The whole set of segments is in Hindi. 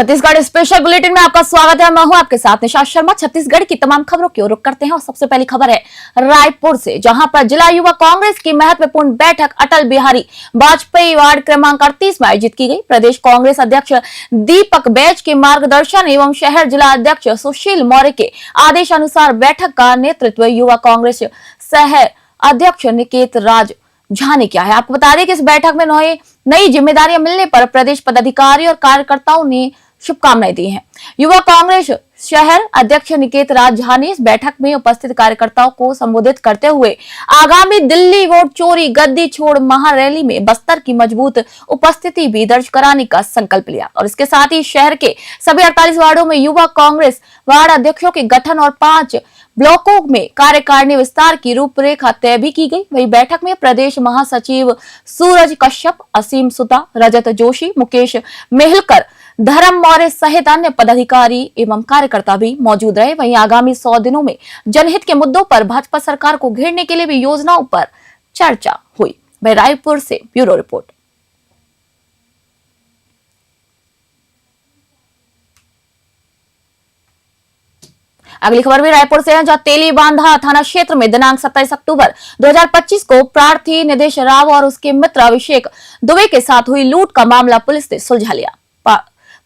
छत्तीसगढ़ स्पेशल बुलेटिन में आपका स्वागत है। मैं हूं आपके साथ निशा शर्मा। छत्तीसगढ़ की तमाम खबरों की ओर रुख करते हैं और सबसे पहली खबर है रायपुर से, जहां पर जिला युवा कांग्रेस की महत्वपूर्ण बैठक अटल बिहारी वाजपेयी वार्ड क्रमांक 38 में आयोजित की गई। प्रदेश कांग्रेस अध्यक्ष दीपक बैज के मार्गदर्शन एवं शहर जिला अध्यक्ष सुशील मौर्य के आदेश अनुसार बैठक का नेतृत्व युवा कांग्रेस शहर अध्यक्ष निकेत राज झा ने किया है। आपको बता दें कि इस बैठक में नई जिम्मेदारियां मिलने पर प्रदेश पदाधिकारी और कार्यकर्ताओं ने शुभकामनाएं दी हैं। युवा कांग्रेस शहर अध्यक्ष निकेत राज झा ने इस बैठक में उपस्थित कार्यकर्ताओं को संबोधित करते हुए आगामी दिल्ली वोट चोरी गद्दी छोड़ महारैली में बस्तर की मजबूत उपस्थिति भी दर्ज कराने का संकल्प लिया और इसके साथ ही शहर के सभी 48 वार्डों में युवा कांग्रेस वार्ड अध्यक्षों के गठन और 5 ब्लॉकों में कार्यकारिणी विस्तार की रूपरेखा तय भी की गई। वही बैठक में प्रदेश महासचिव सूरज कश्यप, असीम सुता, रजत जोशी, मुकेश मेहलकर, धर्म मौर्य सहित अन्य पदाधिकारी एवं कार्यकर्ता भी मौजूद रहे। वहीं आगामी 100 दिनों में जनहित के मुद्दों पर भाजपा सरकार को घेरने के लिए भी योजनाओं पर चर्चा हुई। वही रायपुर से ब्यूरो रिपोर्ट। अगली खबर भी रायपुर से है, जहां तेलीबांधा थाना क्षेत्र में दिनांक 27 अक्टूबर 2025 को प्रार्थी निदेश राव और उसके मित्र अभिषेक दुबे के साथ हुई लूट का मामला पुलिस ने सुलझा लिया।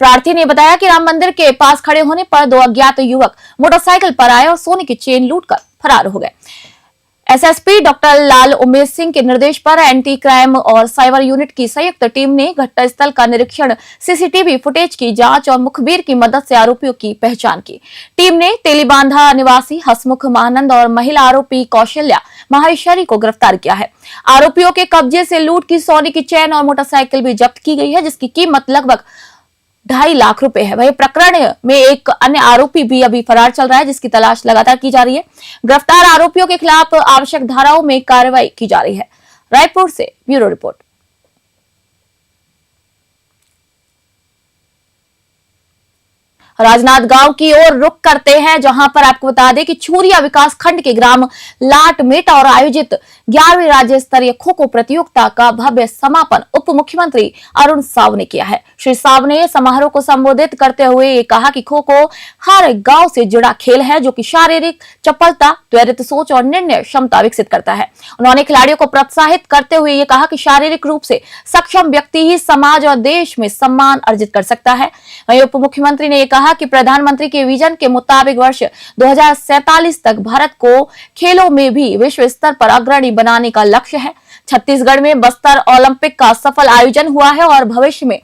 प्रार्थी ने बताया कि राम मंदिर के पास खड़े होने पर 2 अज्ञात युवक मोटरसाइकिल पर आए और सोने की चेन लूटकर फरार हो गए। एसएसपी डॉक्टर लाल उमेश सिंह के निर्देश पर एंटी क्राइम और साइबर यूनिट की संयुक्त टीम ने घटनास्थल का निरीक्षण, सीसीटीवी फुटेज की जांच और मुखबिर की मदद से आरोपियों की पहचान की। टीम ने तेलीबांधा निवासी हसमुख महानंद और महिला आरोपी कौशल्या माहेश्वरी को गिरफ्तार किया है। आरोपियों के कब्जे से लूट की सोने की चेन और मोटरसाइकिल भी जब्त की गई है, जिसकी कीमत लगभग 2.5 लाख रुपए है। वही प्रकरण में एक अन्य आरोपी भी अभी फरार चल रहा है, जिसकी तलाश लगातार की जा रही है। गिरफ्तार आरोपियों के खिलाफ आवश्यक धाराओं में कार्रवाई की जा रही है। रायपुर से ब्यूरो रिपोर्ट। राजनांदगांव की ओर रुख करते हैं, जहां पर आपको बता दें कि छुरिया विकास खंड के ग्राम लाटमेटा और आयोजित 11वीं राज्य स्तरीय खो खो प्रतियोगिता का भव्य समापन उप मुख्यमंत्री अरुण साव ने किया है। श्री साव ने समारोह को संबोधित करते हुए ये कहा कि खो खो हर गांव से जुड़ा खेल है, जो कि शारीरिक चपलता, त्वरित सोच और निर्णय क्षमता विकसित करता है। उन्होंने खिलाड़ियों को प्रोत्साहित करते हुए ये कहा कि शारीरिक रूप से सक्षम व्यक्ति ही समाज और देश में सम्मान अर्जित कर सकता है। वहीं उप मुख्यमंत्री ने कहा कि प्रधानमंत्री के विजन के मुताबिक वर्ष 2047 तक भारत को खेलों में भी विश्व स्तर पर अग्रणी बनाने का लक्ष्य है। छत्तीसगढ़ में बस्तर ओलंपिक का सफल आयोजन हुआ है और भविष्य में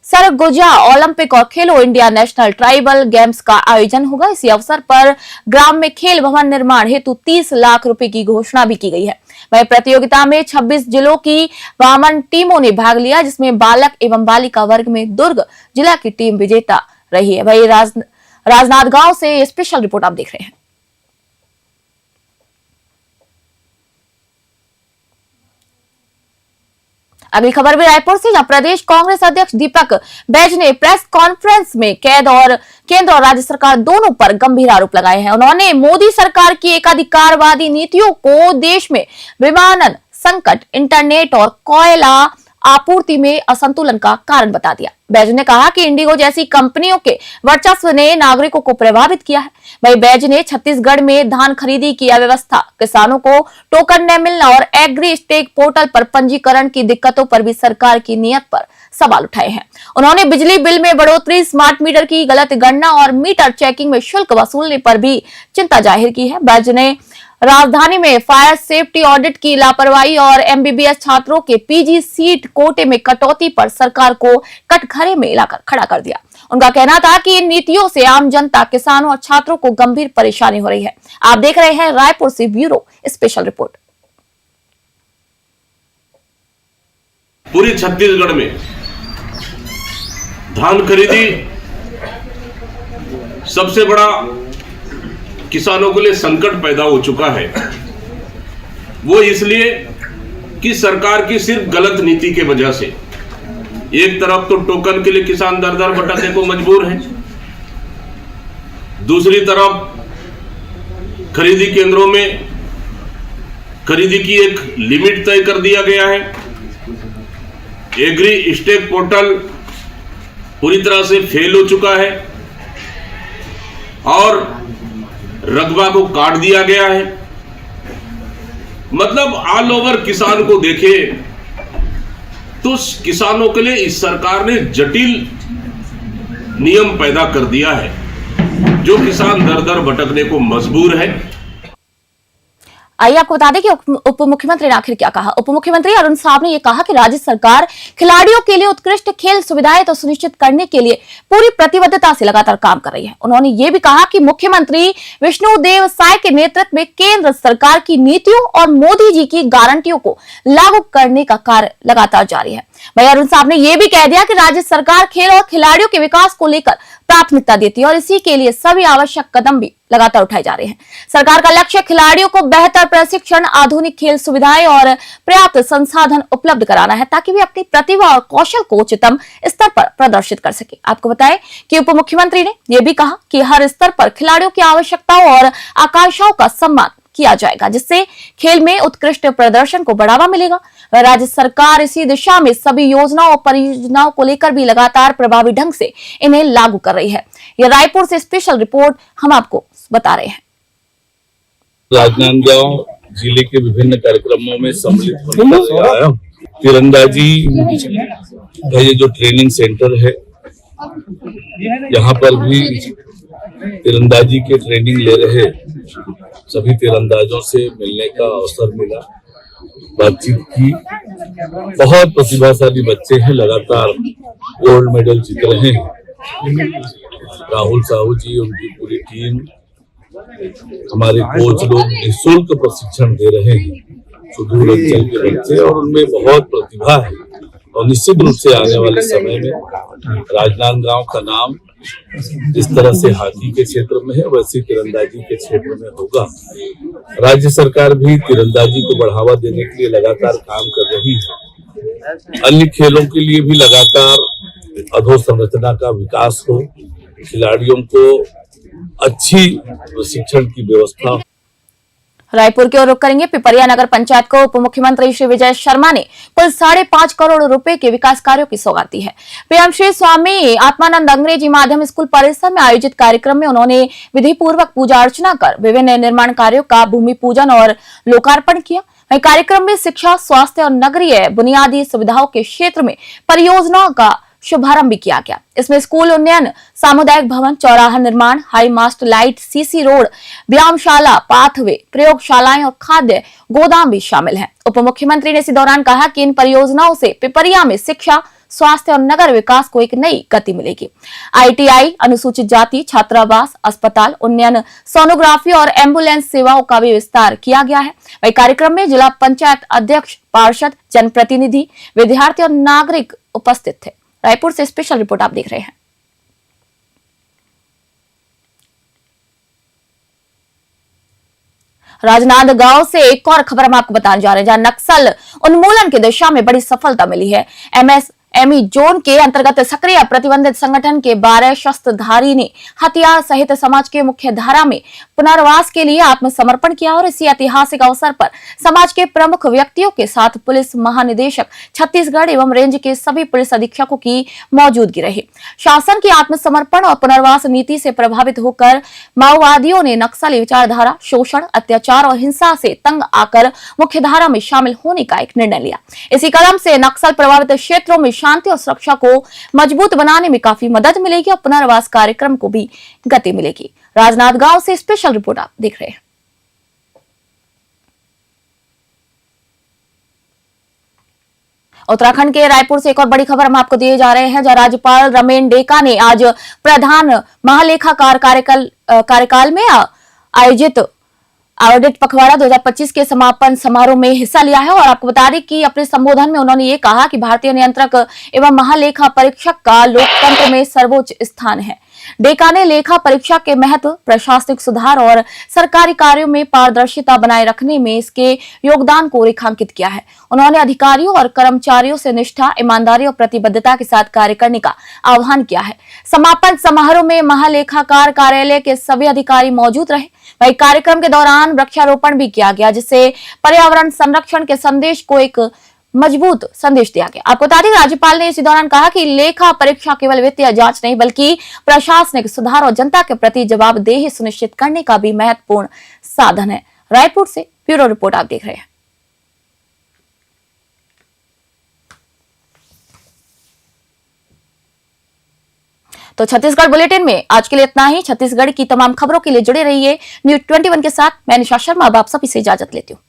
सरगुजा ओलंपिक और खेलो इंडिया नेशनल ट्राइबल गेम्स का आयोजन होगा। इसी अवसर पर ग्राम में खेल भवन निर्माण हेतु 30 लाख रुपए की घोषणा भी की गई है। वही प्रतियोगिता में 26 जिलों की 52 टीमों ने भाग लिया, जिसमें बालक एवं बालिका वर्ग में दुर्ग जिला की टीम विजेता रही है। वही राजनांदगांव से स्पेशल रिपोर्ट आप देख रहे हैं। अगली खबर भी रायपुर से, जहां प्रदेश कांग्रेस अध्यक्ष दीपक बैज ने प्रेस कॉन्फ्रेंस में केंद्र और राज्य सरकार दोनों पर गंभीर आरोप लगाए हैं। उन्होंने मोदी सरकार की एकाधिकारवादी नीतियों को देश में विमानन संकट, इंटरनेट और कोयला आपूर्ति में असंतुलन का कारण बता दिया। बैज ने कहा कि इंडिगो जैसी कंपनियों के वर्चस्व ने नागरिकों को प्रभावित किया है। वहीं बैज ने छत्तीसगढ़ में धान खरीदी की अव्यवस्था, किसानों को टोकन न मिलना और एग्री स्टेक पोर्टल पर पंजीकरण की दिक्कतों पर भी सरकार की नीयत पर सवाल उठाए हैं। उन्होंने बिजली बिल में बढ़ोतरी, स्मार्ट मीटर की गलत गणना और मीटर चेकिंग में शुल्क वसूलने पर भी चिंता जाहिर की है। बैज ने राजधानी में फायर सेफ्टी ऑडिट की लापरवाही और एमबीबीएस छात्रों के पीजी सीट कोटे में कटौती पर सरकार को कटघरे में लाकर खड़ा कर दिया। उनका कहना था कि इन नीतियों से आम जनता, किसानों और छात्रों को गंभीर परेशानी हो रही है। आप देख रहे हैं रायपुर से ब्यूरो स्पेशल रिपोर्ट। पूरी छत्तीसगढ़ में धान खरीदी सबसे बड़ा किसानों के लिए संकट पैदा हो चुका है। वो इसलिए कि सरकार की सिर्फ गलत नीति के वजह से। एक तरफ तो टोकन के लिए किसान दर दर भटकने को मजबूर है, दूसरी तरफ खरीदी केंद्रों में खरीदी की एक लिमिट तय कर दिया गया है। एग्री स्टेक पोर्टल पूरी तरह से फेल हो चुका है और रकबा को काट दिया गया है। मतलब ऑल ओवर किसान को देखें तो किसानों के लिए इस सरकार ने जटिल नियम पैदा कर दिया है, जो किसान दर दर भटकने को मजबूर है। आइए आपको बता दें कि उप मुख्यमंत्री ने आखिर क्या कहा। उप मुख्यमंत्री अरुण साहब ने यह कहा कि राज्य सरकार खिलाड़ियों के लिए उत्कृष्ट खेल सुविधाएं तो सुनिश्चित करने के लिए पूरी प्रतिबद्धता से लगातार काम कर रही है। उन्होंने ये भी कहा कि मुख्यमंत्री विष्णुदेव साय के नेतृत्व में केंद्र सरकार की नीतियों और मोदी जी की गारंटियों को लागू करने का कार्य लगातार जारी है। वहीं अरुण साहब ने यह भी कह दिया कि राज्य सरकार खेल और खिलाड़ियों के विकास को लेकर प्राथमिकता देती है और इसी के लिए सभी आवश्यक कदम भी लगातार उठाए जा रहे हैं। सरकार का लक्ष्य खिलाड़ियों को बेहतर प्रशिक्षण, आधुनिक खेल सुविधाएं और पर्याप्त संसाधन उपलब्ध कराना है ताकि वे अपनी प्रतिभा और कौशल को उच्चतम स्तर पर प्रदर्शित कर सके। आपको बताएं कि उप मुख्यमंत्री ने यह भी कहा कि हर स्तर पर खिलाड़ियों की आवश्यकताओं और आकांक्षाओं का सम्मान किया जाएगा, जिससे खेल में उत्कृष्ट प्रदर्शन को बढ़ावा मिलेगा। राज्य सरकार इसी दिशा में सभी योजनाओं और परियोजनाओं को लेकर भी लगातार प्रभावी ढंग से इन्हें लागू कर रही है। यह रायपुर से स्पेशल रिपोर्ट हम आपको बता रहे हैं। राजनांदगांव जिले के विभिन्न कार्यक्रमों में सम्मिलित होने से आया हूं। तीरंदाजी का ये जो ट्रेनिंग सेंटर है, यहाँ पर भी तीरंदाजी के ट्रेनिंग ले रहे सभी तीरंदाजों से मिलने का अवसर मिला, बातचीत की। बहुत प्रतिभाशाली बच्चे हैं, लगातार गोल्ड मेडल जीत रहे हैं। राहुल साहू जी, उनकी पूरी टीम, हमारे कोच लोग निःशुल्क प्रशिक्षण दे रहे हैं सुदूर अंचल के बच्चे, और उनमें बहुत प्रतिभा है और निश्चित रूप से आने वाले समय में राजनांदगांव का नाम जिस तरह से हॉकी के क्षेत्र में है वैसे तीरंदाजी के क्षेत्र में होगा। राज्य सरकार भी तीरंदाजी को बढ़ावा देने के लिए लगातार काम कर रही है। अन्य खेलों के लिए भी लगातार अधोसंरचना का विकास हो, खिलाड़ियों को अच्छी प्रशिक्षण की व्यवस्था हो। रायपुर की ओर रुख करेंगे। पिपरिया नगर पंचायत को उप मुख्यमंत्री श्री विजय शर्मा ने कुल 5.5 करोड़ रुपए के विकास कार्यों की सौगात दी है। पीएम श्री स्वामी आत्मानंद अंग्रेजी माध्यम स्कूल परिसर में आयोजित कार्यक्रम में उन्होंने विधि पूर्वक पूजा अर्चना कर विभिन्न निर्माण कार्यों का भूमि पूजन और लोकार्पण किया। वहीं कार्यक्रम में शिक्षा, स्वास्थ्य और नगरीय बुनियादी सुविधाओं के क्षेत्र में परियोजनाओं का शुभारंभ भी किया गया। इसमें स्कूल उन्नयन, सामुदायिक भवन, चौराहा निर्माण, high mast light, CC road, व्यायामशाला, पाथवे, प्रयोगशालाएं और खाद्य गोदाम भी शामिल हैं। उप मुख्यमंत्री ने इसी दौरान कहा कि इन परियोजनाओं से पिपरिया में शिक्षा, स्वास्थ्य और नगर विकास को एक नई गति मिलेगी। ITI, अनुसूचित जाति छात्रावास, अस्पताल, उन्नयन, सोनोग्राफी और एम्बुलेंस सेवाओं का भी विस्तार किया गया है। वही कार्यक्रम में जिला पंचायत अध्यक्ष, पार्षद, जनप्रतिनिधि, विद्यार्थी और नागरिक उपस्थित थे। रायपुर से स्पेशल रिपोर्ट आप देख रहे हैं। राजनांदगांव से एक और खबर हम आपको बताने जा रहे हैं, जहां नक्सल उन्मूलन की दिशा में बड़ी सफलता मिली है। MSME जोन के अंतर्गत सक्रिय प्रतिबंधित संगठन के 12 शस्त्रधारी ने हथियार सहित समाज के मुख्य धारा में पुनर्वास के लिए आत्मसमर्पण किया और इसी ऐतिहासिक अवसर पर समाज के प्रमुख व्यक्तियों के साथ पुलिस महानिदेशक छत्तीसगढ़ एवं रेंज के सभी पुलिस अधीक्षकों की मौजूदगी रही। शासन की आत्मसमर्पण और पुनर्वास नीति से प्रभावित होकर माओवादियों ने नक्सली विचारधारा, शोषण, अत्याचार और हिंसा से तंग आकर मुख्य धारा में शामिल होने का एक निर्णय लिया। इसी कदम से नक्सल प्रभावित क्षेत्रों में शांति और सुरक्षा को मजबूत बनाने में काफी मदद मिलेगी और पुनर्वास कार्यक्रम को भी गति मिलेगी। राजनांदगांव से स्पेशल रिपोर्ट आप देख रहे हैं। उत्तराखंड के रायपुर से एक और बड़ी खबर हम आपको दिए जा रहे हैं, जहां राज्यपाल रमेन डेका ने आज प्रधान महालेखाकार कार्यकाल में आयोजित ऑडिट पखवाड़ा 2025 के समापन समारोह में हिस्सा लिया है। और आपको बता दें कि अपने संबोधन में उन्होंने ये कहा कि भारतीय नियंत्रक एवं महालेखा परीक्षक का लोकतंत्र में सर्वोच्च स्थान है। डेका ने लेखा परीक्षा के महत्व, प्रशासनिक सुधार और सरकारी कार्यों में पारदर्शिता बनाए रखने में इसके योगदान को रेखांकित किया है। उन्होंने अधिकारियों और कर्मचारियों से निष्ठा, ईमानदारी और प्रतिबद्धता के साथ कार्य करने का आह्वान किया है। समापन समारोह में महालेखाकार कार्यालय के सभी अधिकारी मौजूद रहे। वही कार्यक्रम के दौरान वृक्षारोपण भी किया गया, जिससे पर्यावरण संरक्षण के संदेश को एक मजबूत संदेश दिया गया। आपको बता दें राज्यपाल ने इसी दौरान कहा कि लेखा परीक्षा केवल वित्तीय जांच नहीं बल्कि प्रशासनिक सुधार और जनता के प्रति जवाबदेही सुनिश्चित करने का भी महत्वपूर्ण साधन है। रायपुर से ब्यूरो रिपोर्ट आप देख रहे हैं। तो छत्तीसगढ़ बुलेटिन में आज के लिए इतना ही। छत्तीसगढ़ की तमाम खबरों के लिए जुड़े रहिए न्यूज़ 21 के साथ। मैं निशा शर्मा अब आप सभी से इजाजत लेती हूँ।